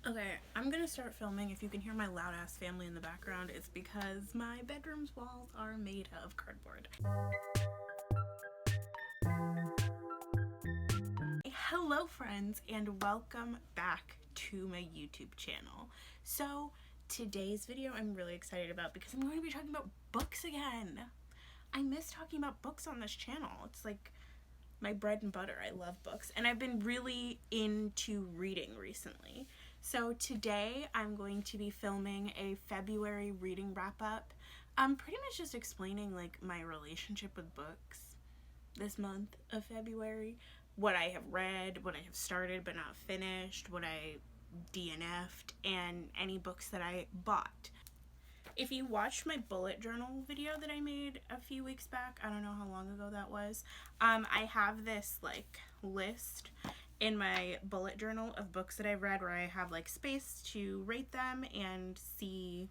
Okay, I'm gonna start filming. If you can hear my loud ass family in the background, it's because my bedroom's walls are made of cardboard. Hello friends, and welcome back to my YouTube channel. So today's video I'm really excited about because I'm going to be talking about books again. I miss talking about books on this channel. It's like my bread and butter. I love books, and I've been really into reading recently. So today I'm going to be filming a February reading wrap up. I'm pretty much just explaining like my relationship with books this month of February, what I have read, what I have started but not finished, what I DNF'd, and any books that I bought. If you watched my bullet journal video that I made a few weeks back, I don't know how long ago that was, I have this like list in my bullet journal of books that I've read where I have like space to rate them and see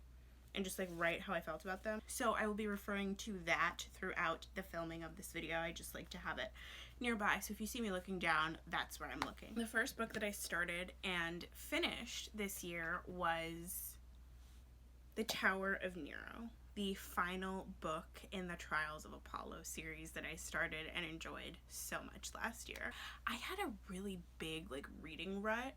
and just like write how I felt about them. So I will be referring to that throughout the filming of this video. I just like to have it nearby, so if you see me looking down, that's where I'm looking. The first book that I started and finished this year was The Tower of Nero, the final book in the Trials of Apollo series that I started and enjoyed so much last year. I had a really big like reading rut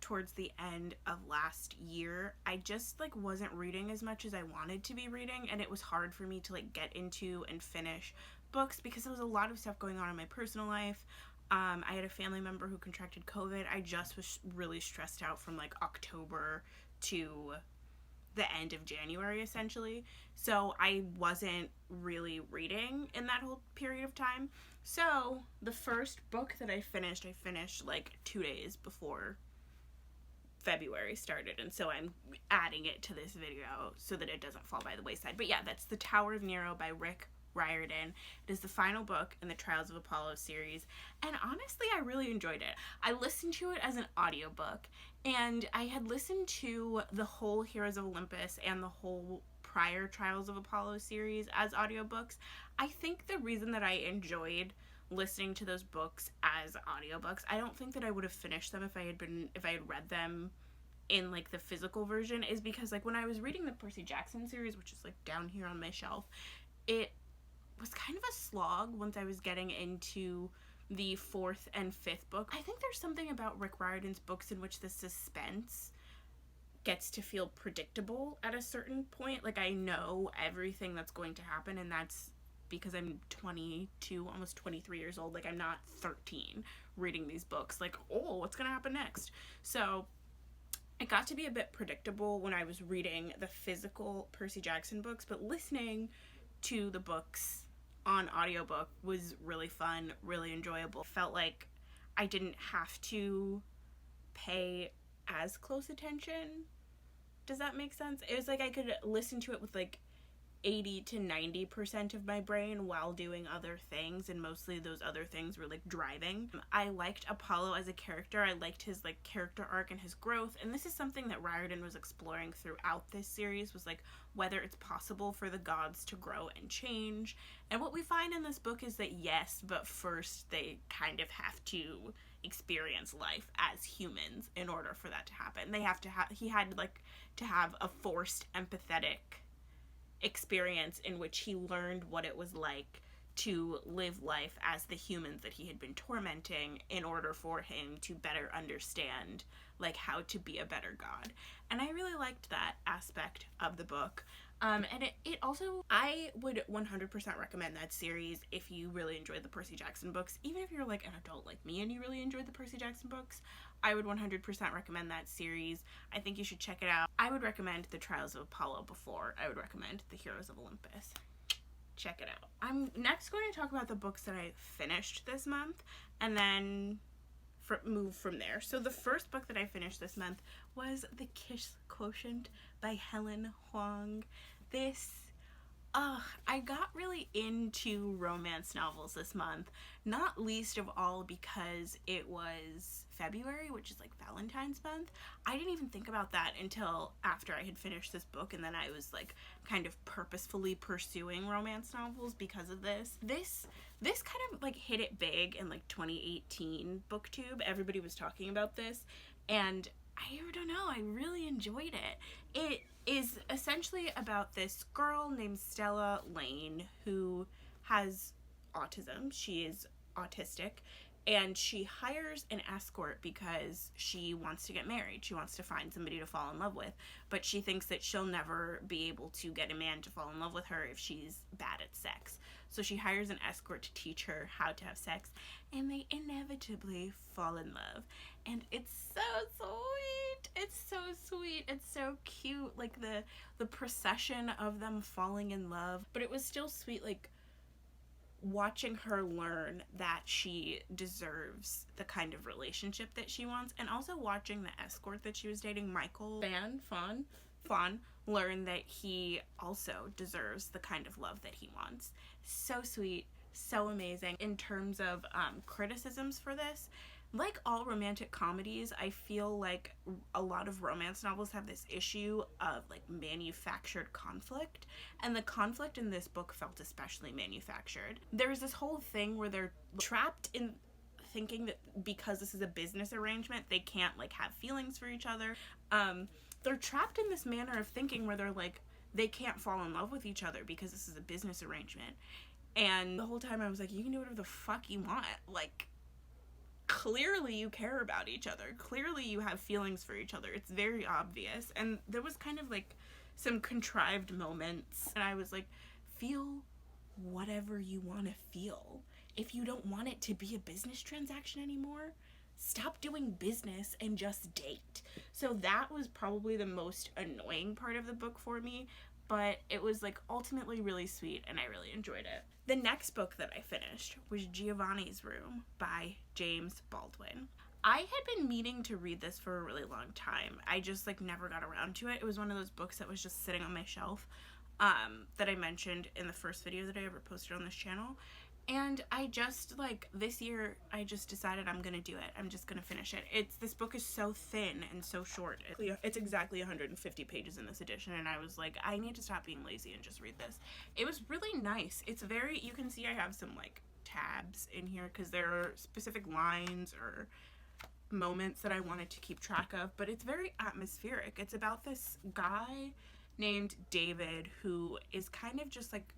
towards the end of last year. I just like wasn't reading as much as I wanted to be reading, and it was hard for me to like get into and finish books because there was a lot of stuff going on in my personal life. I had a family member who contracted COVID. I just was really stressed out from like October to the end of January essentially, so I wasn't really reading in that whole period of time. So the first book that I finished like 2 days before February started, and so I'm adding it to this video so that it doesn't fall by the wayside. But yeah, that's The Tower of Nero by Rick Riordan. It is the final book in the Trials of Apollo series, and honestly I really enjoyed it. I listened to it as an audiobook, and I had listened to the whole Heroes of Olympus and the whole prior Trials of Apollo series as audiobooks. I think the reason that I enjoyed listening to those books as audiobooks, I don't think that I would have finished them if I had read them in like the physical version, is because like when I was reading the Percy Jackson series, which is like down here on my shelf, it was kind of a slog once I was getting into the fourth and fifth book. I think there's something about Rick Riordan's books in which the suspense gets to feel predictable at a certain point. Like I know everything that's going to happen, and that's because I'm 22, almost 23 years old. Like I'm not 13 reading these books like, oh, what's gonna happen next? So it got to be a bit predictable when I was reading the physical Percy Jackson books, but listening to the books on audiobook was really fun, really enjoyable. Felt like I didn't have to pay as close attention. Does that make sense? It was like I could listen to it with like 80 to 90% of my brain while doing other things, and mostly those other things were like driving. I liked Apollo as a character. I liked his like character arc and his growth, and this is something that Riordan was exploring throughout this series, was like whether it's possible for the gods to grow and change. And what we find in this book is that yes, but first they kind of have to experience life as humans in order for that to happen. He had like to have a forced empathetic experience in which he learned what it was like to live life as the humans that he had been tormenting in order for him to better understand like how to be a better god. And I really liked that aspect of the book. And it also, I would 100% recommend that series if you really enjoyed the Percy Jackson books. Even if you're like an adult like me and you really enjoyed the Percy Jackson books, I would 100% recommend that series. I think you should check it out. I would recommend The Trials of Apollo before I would recommend The Heroes of Olympus. Check it out. I'm next going to talk about the books that I finished this month, and then move from there. So the first book that I finished this month was The Kiss Quotient by Helen Hoang. I got really into romance novels this month, not least of all because it was February, which is like Valentine's month. I didn't even think about that until after I had finished this book, and then I was like kind of purposefully pursuing romance novels because of this. This kind of like hit it big in like 2018 booktube. Everybody was talking about this, and I don't know, I really enjoyed it. It is essentially about this girl named Stella Lane who has autism. She is autistic, and she hires an escort because she wants to get married. She wants to find somebody to fall in love with, but she thinks that she'll never be able to get a man to fall in love with her if she's bad at sex. So she hires an escort to teach her how to have sex, and they inevitably fall in love. And it's so sweet. It's so sweet. It's so cute. Like the procession of them falling in love, but it was still sweet, like watching her learn that she deserves the kind of relationship that she wants, and also watching the escort that she was dating, Michael Fawn, learn that he also deserves the kind of love that he wants. So sweet, so amazing. In terms of criticisms for this, like all romantic comedies, I feel like a lot of romance novels have this issue of like manufactured conflict, and the conflict in this book felt especially manufactured. There's this whole thing where they're trapped in thinking that because this is a business arrangement, they can't like have feelings for each other. They're trapped in this manner of thinking where they're like, they can't fall in love with each other because this is a business arrangement. And the whole time I was like, you can do whatever the fuck you want. Like, clearly you care about each other. Clearly you have feelings for each other. It's very obvious. And there was kind of like some contrived moments, and I was like, feel whatever you want to feel. If you don't want it to be a business transaction anymore, stop doing business and just date. So that was probably the most annoying part of the book for me, but it was like ultimately really sweet and I really enjoyed it. The next book that I finished was Giovanni's Room by James Baldwin. I had been meaning to read this for a really long time. I just like never got around to it. It was one of those books that was just sitting on my shelf that I mentioned in the first video that I ever posted on this channel. And I just, like, this year, I just decided I'm gonna do it. I'm just gonna finish it. This book is so thin and so short. It's exactly 150 pages in this edition, and I was like, I need to stop being lazy and just read this. It was really nice. It's very, you can see I have some, like, tabs in here, because there are specific lines or moments that I wanted to keep track of, but it's very atmospheric. It's about this guy named David who is kind of just, like,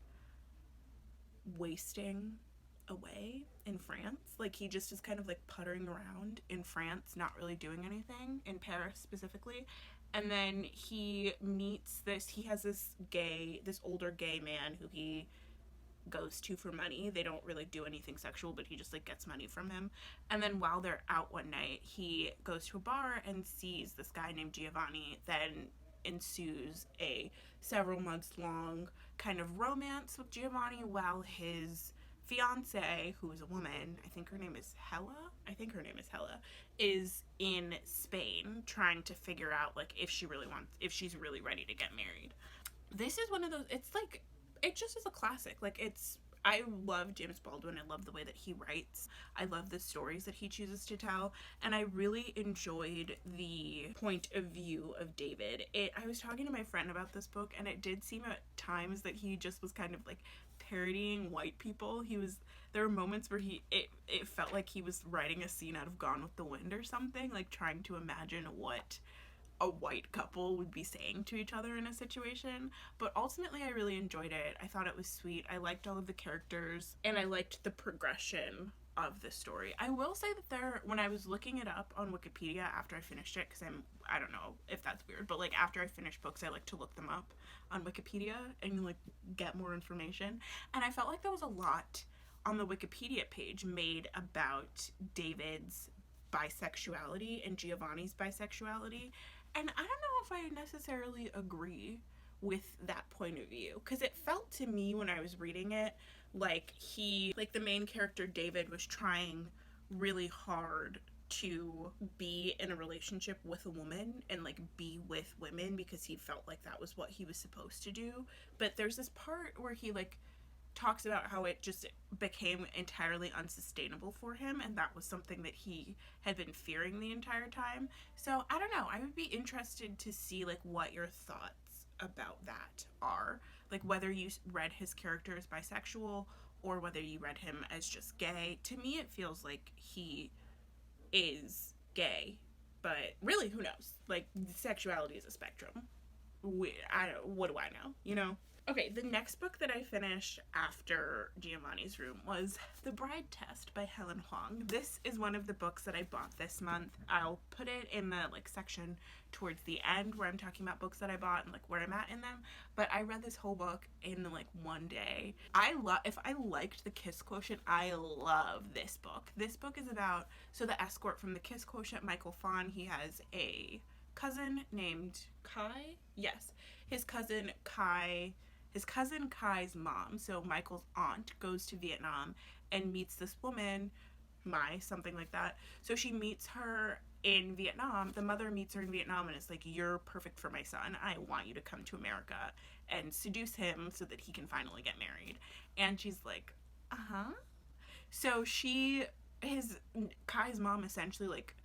wasting away in France. Like, he just is kind of like puttering around in France, not really doing anything, in Paris specifically. And then he meets he has this older gay man who he goes to for money. They don't really do anything sexual, but he just like gets money from him. And then while they're out one night, he goes to a bar and sees this guy named Giovanni. Then ensues a several months long kind of romance with Giovanni while his fiance, who is a woman, I think her name is Hella, is in Spain trying to figure out like if she's really ready to get married. This is one of those, it just is a classic. Like, I love James Baldwin. I love the way that he writes. I love the stories that he chooses to tell. And I really enjoyed the point of view of David. I was talking to my friend about this book, and it did seem at times that he just was kind of like parodying white people. There were moments where it felt like he was writing a scene out of Gone with the Wind or something, like trying to imagine what a white couple would be saying to each other in a situation. But ultimately I really enjoyed it. I thought it was sweet. I liked all of the characters, and I liked the progression of the story. I will say that when I was looking it up on Wikipedia after I finished it, because I don't know if that's weird, but like after I finish books I like to look them up on Wikipedia and like get more information, and I felt like there was a lot on the Wikipedia page made about David's bisexuality and Giovanni's bisexuality. And I don't know if I necessarily agree with that point of view, because it felt to me when I was reading it like the main character David was trying really hard to be in a relationship with a woman and like be with women because he felt like that was what he was supposed to do. But there's this part where he like talks about how it just became entirely unsustainable for him, and that was something that he had been fearing the entire time. So I don't know, I would be interested to see like what your thoughts about that are, like whether you read his character as bisexual or whether you read him as just gay. To me it feels like he is gay but really, who knows? Like, sexuality is a spectrum. What do I know, you know? Okay, the next book that I finished after Giovanni's Room was The Bride Test by Helen Huang. This is one of the books that I bought this month. I'll put it in the like section towards the end where I'm talking about books that I bought and like where I'm at in them. But I read this whole book in like one day. If I liked The Kiss Quotient, I love this book. This book is about, so the escort from The Kiss Quotient, Michael Fawn, he has a cousin named Kai. Yes, his cousin Kai's mom, so Michael's aunt, goes to Vietnam and meets this woman, Mai, something like that. So she meets her in Vietnam. The mother meets her in Vietnam and is like, you're perfect for my son. I want you to come to America and seduce him so that he can finally get married. And she's like, uh-huh. So Kai's mom essentially like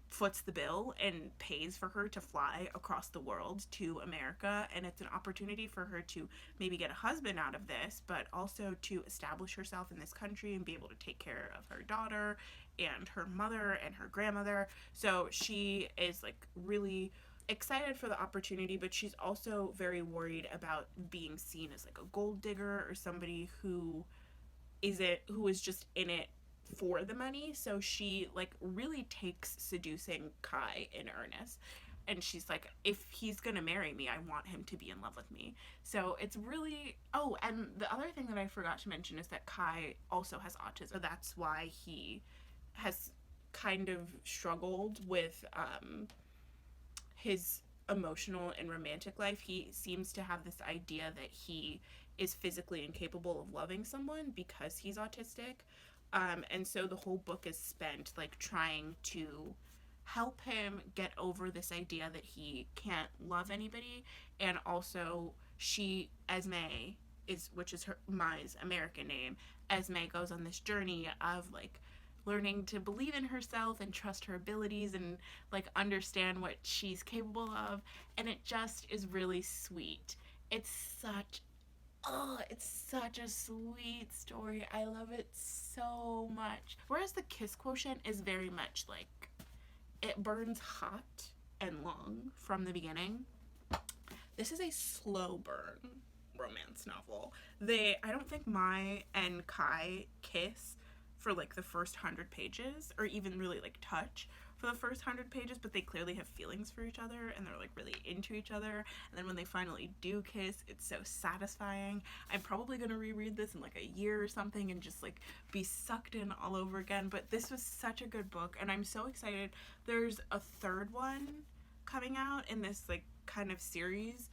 foots the bill and pays for her to fly across the world to America, and it's an opportunity for her to maybe get a husband out of this, but also to establish herself in this country and be able to take care of her daughter and her mother and her grandmother. So she is like really excited for the opportunity, but she's also very worried about being seen as like a gold digger or somebody who is just in it for the money. So she like really takes seducing Kai in earnest, and she's like, if he's gonna marry me, I want him to be in love with me. So it's really, oh, and the other thing that I forgot to mention is that Kai also has autism, so that's why he has kind of struggled with his emotional and romantic life. He seems to have this idea that he is physically incapable of loving someone because he's autistic. And so the whole book is spent like trying to help him get over this idea that he can't love anybody. And also Esme which is Mai's American name, Esme goes on this journey of like learning to believe in herself and trust her abilities and like understand what she's capable of. And it just is really sweet. It's such a sweet story. I love it so much. Whereas The Kiss Quotient is very much like, it burns hot and long from the beginning. This is a slow burn romance novel. I don't think Mai and Kai kiss for like the first 100 pages, or even really like touch for the first 100 pages, but they clearly have feelings for each other and they're like really into each other. And then when they finally do kiss, it's so satisfying. I'm probably gonna reread this in like a year or something and just like be sucked in all over again. But this was such a good book and I'm so excited. There's a third one coming out in this like kind of series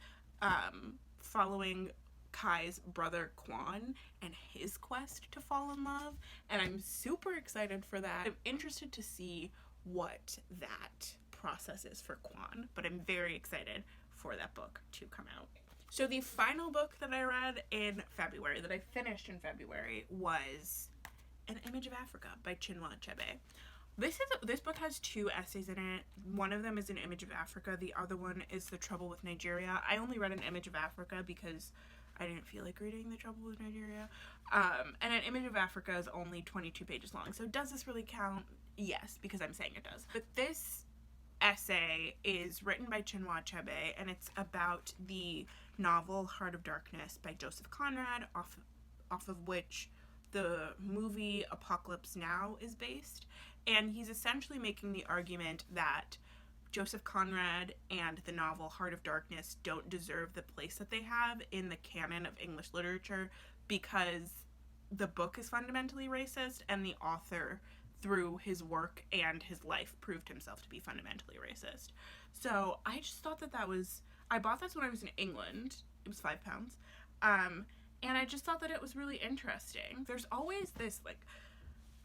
following Kai's brother Quan and his quest to fall in love, and I'm super excited for that. I'm interested to see what that process is for Quan, but I'm very excited for that book to come out. So the final book that I read in February, that I finished in February, was An Image of Africa by Chinua Achebe. This book has 2 essays in it. One of them is An Image of Africa. The other one is The Trouble with Nigeria. I only read An Image of Africa because I didn't feel like reading The Trouble with Nigeria. And An Image of Africa is only 22 pages long. So does this really count? Yes, because I'm saying it does. But this essay is written by Chinua Achebe, and it's about the novel Heart of Darkness by Joseph Conrad, off of which the movie Apocalypse Now is based. And he's essentially making the argument that Joseph Conrad and the novel Heart of Darkness don't deserve the place that they have in the canon of English literature because the book is fundamentally racist and the author, through his work and his life, proved himself to be fundamentally racist. So I just thought I bought this when I was in England. It was £5. And I just thought that it was really interesting. There's always this like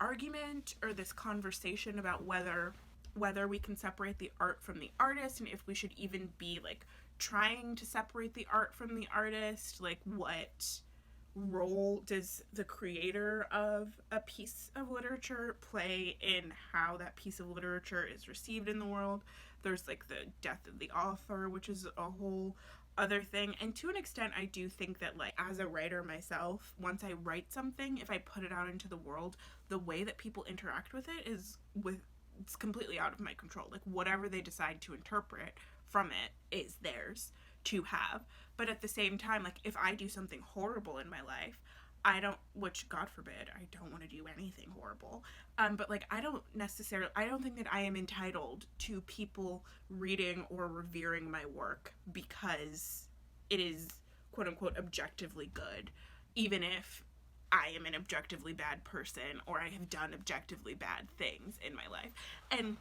argument or this conversation about whether we can separate the art from the artist, and if we should even be like trying to separate the art from the artist. Like, what role does the creator of a piece of literature play in how that piece of literature is received in the world? There's like the death of the author, which is a whole other thing. And to an extent, I do think that like as a writer myself, once I write something, if I put it out into the world, the way that people interact with it is with it's completely out of my control. Like, whatever they decide to interpret from it is theirs to have. But at the same time, like, if I do something horrible in my life, I don't, which God forbid, I don't want to do anything horrible. But like, I don't think that I am entitled to people reading or revering my work because it is quote unquote objectively good, even if I am an objectively bad person or I have done objectively bad things in my life. And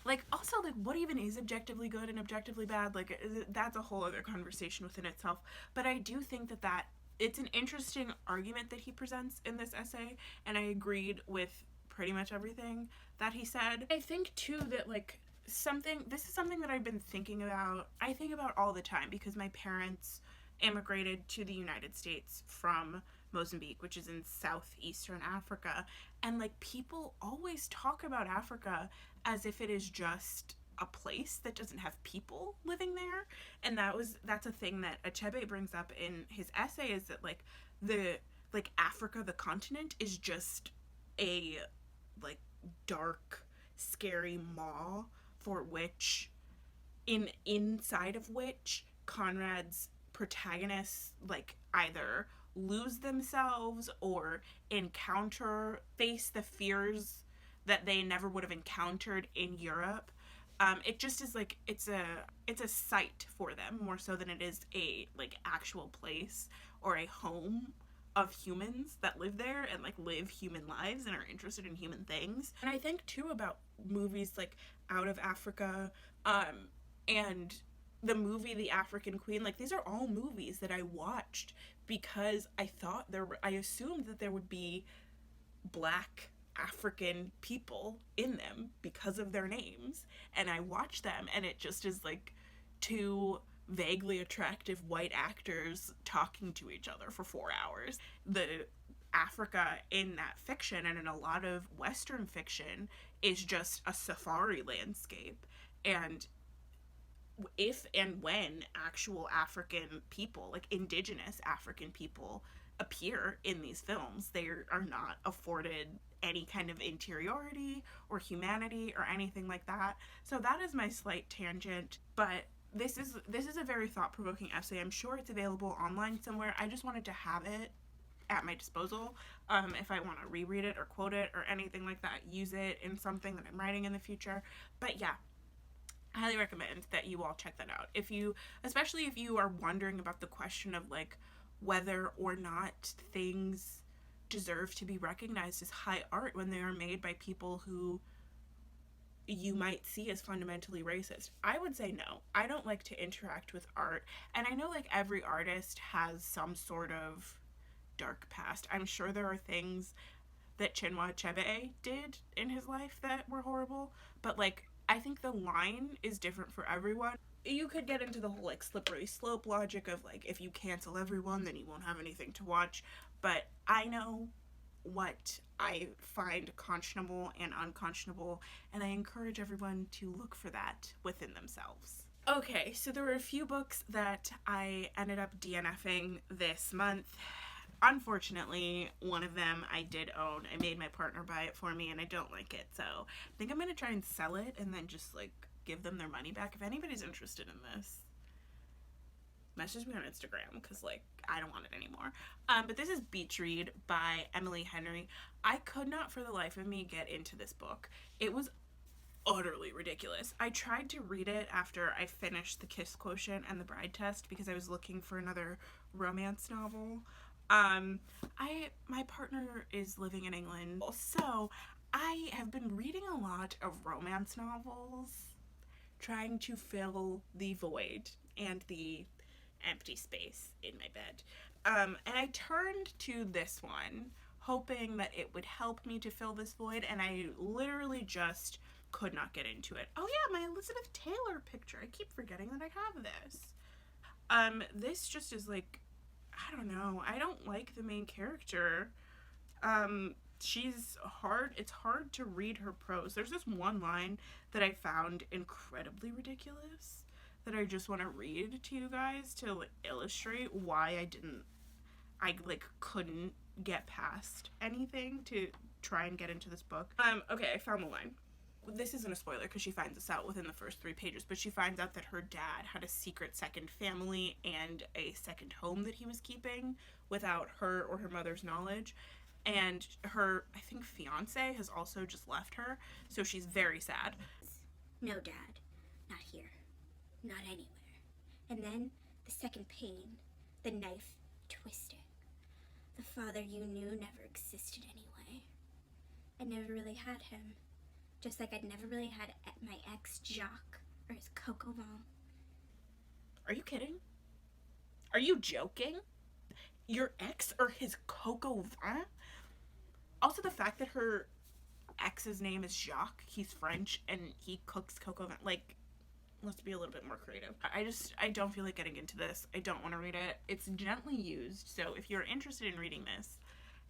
like, also, like, what even is objectively good and objectively bad? Like, that's a whole other conversation within itself. But I do think that it's an interesting argument that he presents in this essay, and I agreed with pretty much everything that he said. I think too that, like, this is something that I've been thinking about. I think about all the time because my parents immigrated to the United States from Mozambique, which is in southeastern Africa, and like, people always talk about Africa as if it is just a place that doesn't have people living there. And that's a thing that Achebe brings up in his essay, is that like, Africa, the continent, is just a like dark, scary maw for which inside of which Conrad's protagonists like either lose themselves or face the fears that they never would have encountered in Europe. It just is like, it's a site for them more so than it is a like actual place or a home of humans that live there and like live human lives and are interested in human things. And I think too about movies like Out of Africa, and the movie The African Queen. Like, these are all movies that I watched because I assumed that there would be Black African people in them because of their names, and I watched them and it just is like two vaguely attractive white actors talking to each other for 4 hours. The Africa in that fiction and in a lot of Western fiction is just a safari landscape, and if and when actual African people, like indigenous African people, appear in these films, they are not afforded any kind of interiority or humanity or anything like that. So that is my slight tangent, but this is a very thought-provoking essay. I'm sure it's available online somewhere. I just wanted to have it at my disposal. If I want to reread it or quote it or anything like that, use it in something that I'm writing in the future. But yeah, I highly recommend that you all check that out. Especially if you are wondering about the question of like whether or not things deserve to be recognized as high art when they are made by people who you might see as fundamentally racist. I would say no. I don't like to interact with art, and I know like every artist has some sort of dark past. I'm sure there are things that Chinua Achebe did in his life that were horrible, but like, I think the line is different for everyone. You could get into the whole like slippery slope logic of like, if you cancel everyone then you won't have anything to watch, but I know what I find conscionable and unconscionable, and I encourage everyone to look for that within themselves. Okay, so there were a few books that I ended up DNFing this month. Unfortunately, one of them I did own. I made my partner buy it for me and I don't like it, so I think I'm gonna try and sell it and then just like give them their money back. If anybody's interested in this, message me on Instagram, because like, I don't want it anymore. But this is Beach Read by Emily Henry. I could not for the life of me get into this book. It was utterly ridiculous. I tried to read it after I finished The Kiss Quotient and The Bride Test because I was looking for another romance novel. My partner is living in England, so I have been reading a lot of romance novels, trying to fill the void and the empty space in my bed. And I turned to this one, hoping that it would help me to fill this void, and I literally just could not get into it. Oh yeah, my Elizabeth Taylor picture. I keep forgetting that I have this. This just is like, I don't know. I don't like the main character. It's hard to read her prose. There's this one line that I found incredibly ridiculous that I just want to read to you guys to like illustrate why I couldn't get past anything to try and get into this book. Okay, I found the line. this isn't a spoiler because she finds this out within the first 3 pages, but she finds out that her dad had a secret second family and a second home that he was keeping without her or her mother's knowledge. And her, I think, fiance has also just left her, so she's very sad. No, Dad. Not here. Not anywhere. And then, the second pane, the knife twisting. The father you knew never existed anyway. I never really had him. Just like I'd never really had my ex Jacques or his Coco Vin. Are you kidding? Are you joking? Your ex or his Coco Vin? Also, the fact that her ex's name is Jacques, he's French, and he cooks cocoa vin, like, let's be a little bit more creative. I don't feel like getting into this. I don't want to read it. It's gently used, so if you're interested in reading this,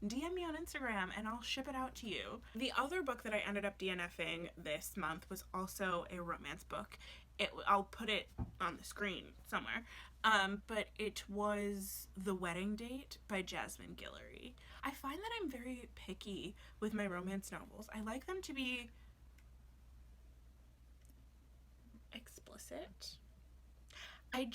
DM me on Instagram and I'll ship it out to you. The other book that I ended up DNFing this month was also a romance book. I'll put it on the screen somewhere. But it was The Wedding Date by Jasmine Guillory. I find that I'm very picky with my romance novels. I like them to be explicit. I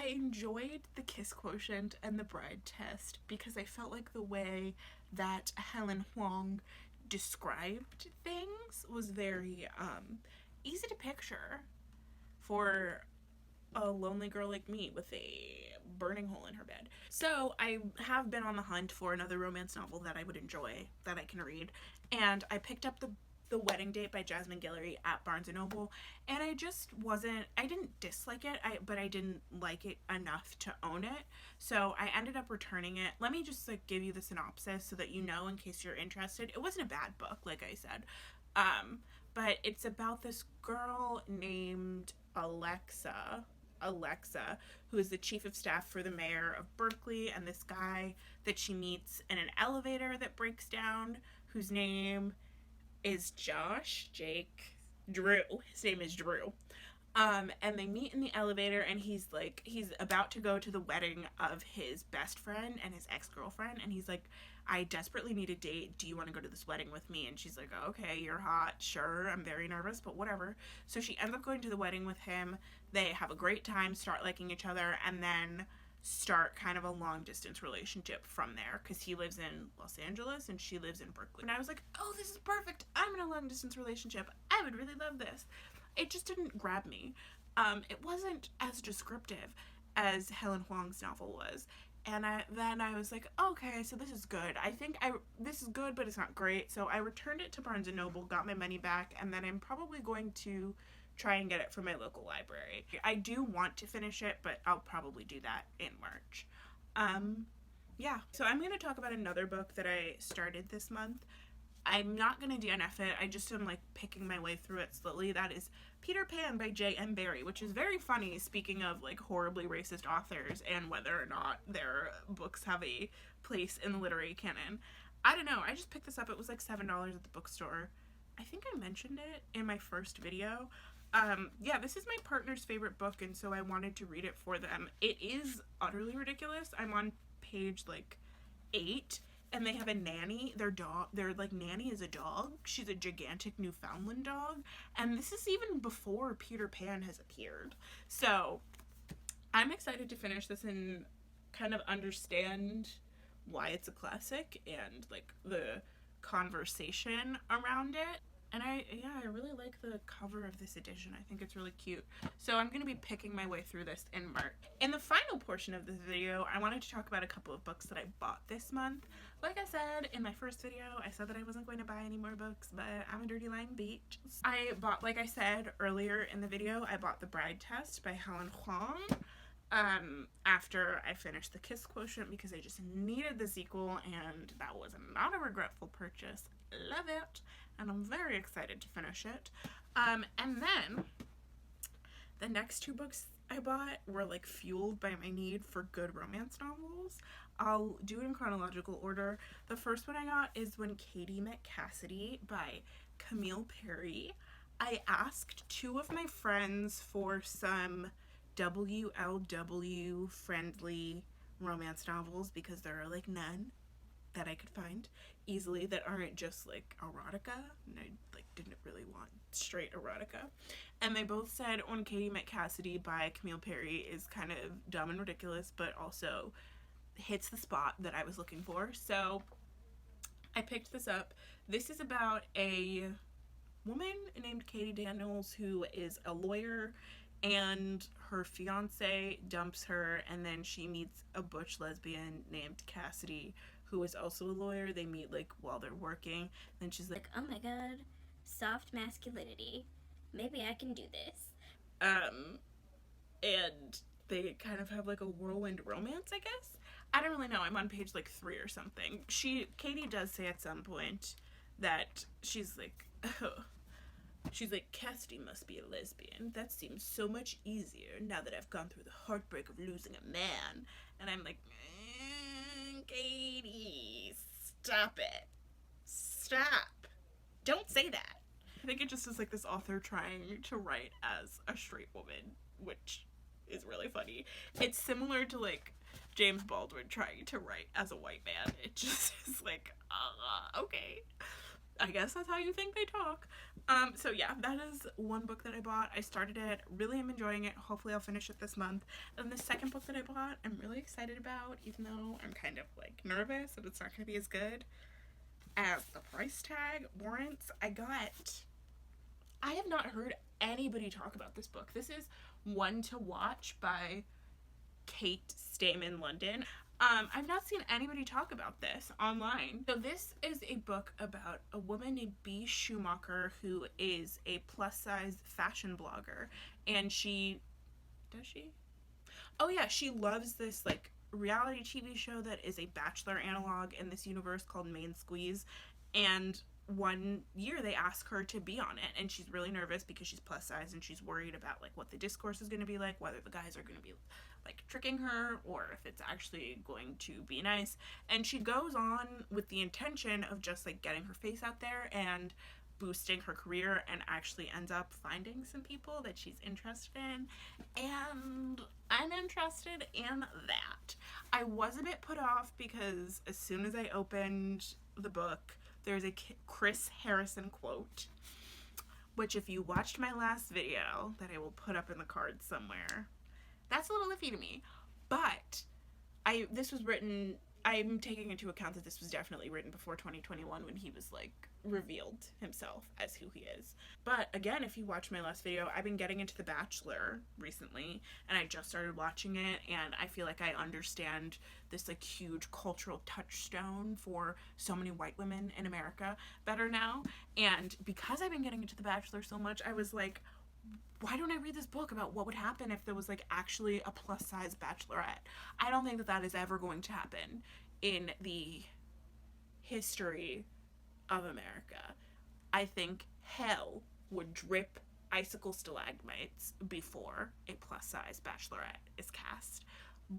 enjoyed The Kiss Quotient and The Bride Test because I felt like the way that Helen Huang described things was very easy to picture for a lonely girl like me with a burning hole in her bed. So I have been on the hunt for another romance novel that I would enjoy, that I can read, and I picked up the Wedding Date by Jasmine Guillory at Barnes & Noble, and I didn't dislike it, but I didn't like it enough to own it, so I ended up returning it. Let me just like give you the synopsis so that you know in case you're interested. It wasn't a bad book, like I said, but it's about this girl named Alexa, who is the chief of staff for the mayor of Berkeley, and this guy that she meets in an elevator that breaks down, whose name is Drew. His name is Drew. And they meet in the elevator, and he's about to go to the wedding of his best friend and his ex-girlfriend, and he's like, I desperately need a date. Do you want to go to this wedding with me? And she's like, okay, you're hot. Sure, I'm very nervous, but whatever. So she ends up going to the wedding with him. They have a great time, start liking each other, and then start kind of a long-distance relationship from there, because he lives in Los Angeles and she lives in Berkeley. And I was like, oh, this is perfect. I'm in a long-distance relationship. I would really love this. It just didn't grab me. It wasn't as descriptive as Helen Huang's novel was. And then I was like, okay, so this is good. This is good, but it's not great. So I returned it to Barnes & Noble, got my money back, and then I'm probably going to try and get it from my local library. I do want to finish it, but I'll probably do that in March. Yeah, so I'm going to talk about another book that I started this month. I'm not going to DNF it. I just am like picking my way through it slowly. That is Peter Pan by J.M. Barrie, which is very funny, speaking of like horribly racist authors and whether or not their books have a place in the literary canon. I don't know. I just picked this up. It was like $7 at the bookstore. I think I mentioned it in my first video. Yeah, this is my partner's favorite book, and so I wanted to read it for them. It is utterly ridiculous. I'm on page like 8, and they have a nanny. Their nanny is a dog. She's a gigantic Newfoundland dog, and this is even before Peter Pan has appeared. So I'm excited to finish this and kind of understand why it's a classic and like the conversation around it. And I really like the cover of this edition. I think it's really cute. So I'm going to be picking my way through this in March. In the final portion of this video, I wanted to talk about a couple of books that I bought this month. Like I said in my first video, I said that I wasn't going to buy any more books, but I'm a dirty lying bitch. I bought, like I said earlier in the video, I bought The Bride Test by Helen Huang after I finished The Kiss Quotient because I just needed the sequel, and that was not a regretful purchase. Love it, and I'm very excited to finish it. And then the next 2 books I bought were like fueled by my need for good romance novels. I'll do it in chronological order. The first one I got is When Katie Met Cassidy by Camille Perry. I asked 2 of my friends for some WLW friendly romance novels because there are like none. that I could find easily that aren't just like erotica, and I like didn't really want straight erotica. And they both said When Katie Met Cassidy by Camille Perry is kind of dumb and ridiculous, but also hits the spot that I was looking for. So I picked this up. This is about a woman named Katie Daniels who is a lawyer, and her fiance dumps her, and then she meets a butch lesbian named Cassidy who is also a lawyer. They meet like while they're working, and she's like, oh my god, soft masculinity. Maybe I can do this. And they kind of have like a whirlwind romance, I guess. I don't really know. I'm on page like 3 or something. Katie does say at some point that she's like, oh, she's like, Cassidy must be a lesbian. That seems so much easier now that I've gone through the heartbreak of losing a man. And I'm like, Katie, stop it. Stop. Don't say that. I think it just is like this author trying to write as a straight woman, which is really funny. It's similar to like James Baldwin trying to write as a white man. It just is like, okay. I guess that's how you think they talk. So yeah, that is one book that I bought. I started it, really am enjoying it. Hopefully I'll finish it this month. And the second book that I bought, I'm really excited about, even though I'm kind of like nervous that it's not going to be as good as the price tag warrants. I have not heard anybody talk about this book. This is One to Watch by Kate Stayman London. I've not seen anybody talk about this online. So this is a book about a woman named Bea Schumacher who is a plus-size fashion blogger, and she loves this like reality TV show that is a Bachelor analog in this universe called Main Squeeze, and one year they ask her to be on it, and she's really nervous because she's plus size and she's worried about like what the discourse is going to be like, whether the guys are going to be like tricking her or if it's actually going to be nice. And she goes on with the intention of just like getting her face out there and boosting her career, and actually ends up finding some people that she's interested in, and I'm interested in that. I was a bit put off because as soon as I opened the book, there's a Chris Harrison quote, which if you watched my last video that I will put up in the cards somewhere, that's a little iffy to me. But I'm taking into account that this was definitely written before 2021 when he was like revealed himself as who he is. But again, if you watch my last video, I've been getting into The Bachelor recently, and I just started watching it, and I feel like I understand this like huge cultural touchstone for so many white women in America better now. And because I've been getting into The Bachelor so much, I was like, why don't I read this book about what would happen if there was like actually a plus size bachelorette? I don't think that that is ever going to happen in the history of America. I think hell would drip icicle stalagmites before a plus size bachelorette is cast.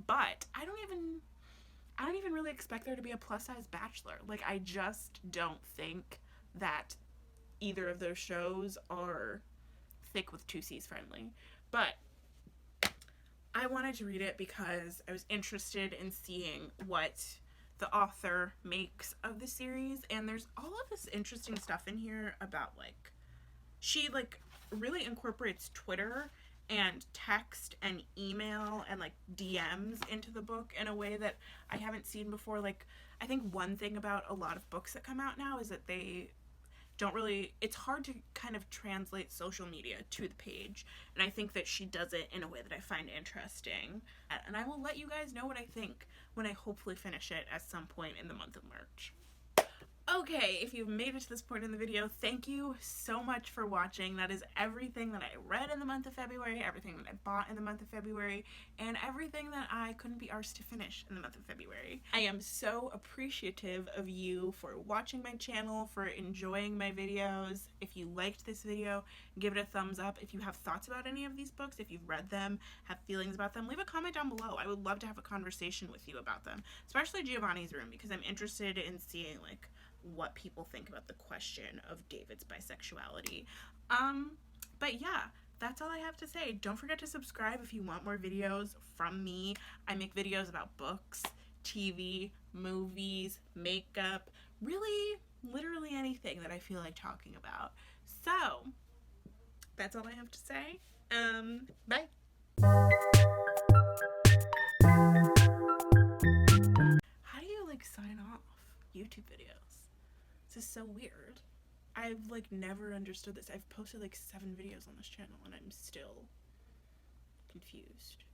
But I don't even really expect there to be a plus size bachelor. Like, I just don't think that either of those shows are thick with 2Cs friendly. But I wanted to read it because I was interested in seeing what the author makes of the series, and there's all of this interesting stuff in here about like she like really incorporates Twitter and text and email and like DMs into the book in a way that I haven't seen before. Like, I think one thing about a lot of books that come out now is that they don't really, it's hard to kind of translate social media to the page, and I think that she does it in a way that I find interesting, and I will let you guys know what I think when I hopefully finish it at some point in the month of March. Okay, if you've made it to this point in the video, thank you so much for watching. That is everything that I read in the month of February, everything that I bought in the month of February, and everything that I couldn't be arsed to finish in the month of February. I am so appreciative of you for watching my channel, for enjoying my videos. If you liked this video, give it a thumbs up. If you have thoughts about any of these books, if you've read them, have feelings about them, leave a comment down below. I would love to have a conversation with you about them, especially Giovanni's Room, because I'm interested in seeing like what people think about the question of David's bisexuality. But yeah, that's all I have to say. Don't forget to subscribe if you want more videos from me. I make videos about books, TV, movies, makeup, really, literally anything that I feel like talking about. So, that's all I have to say. Bye. How do you like sign off YouTube videos? This is so weird. I've like never understood this. I've posted like 7 videos on this channel and I'm still confused.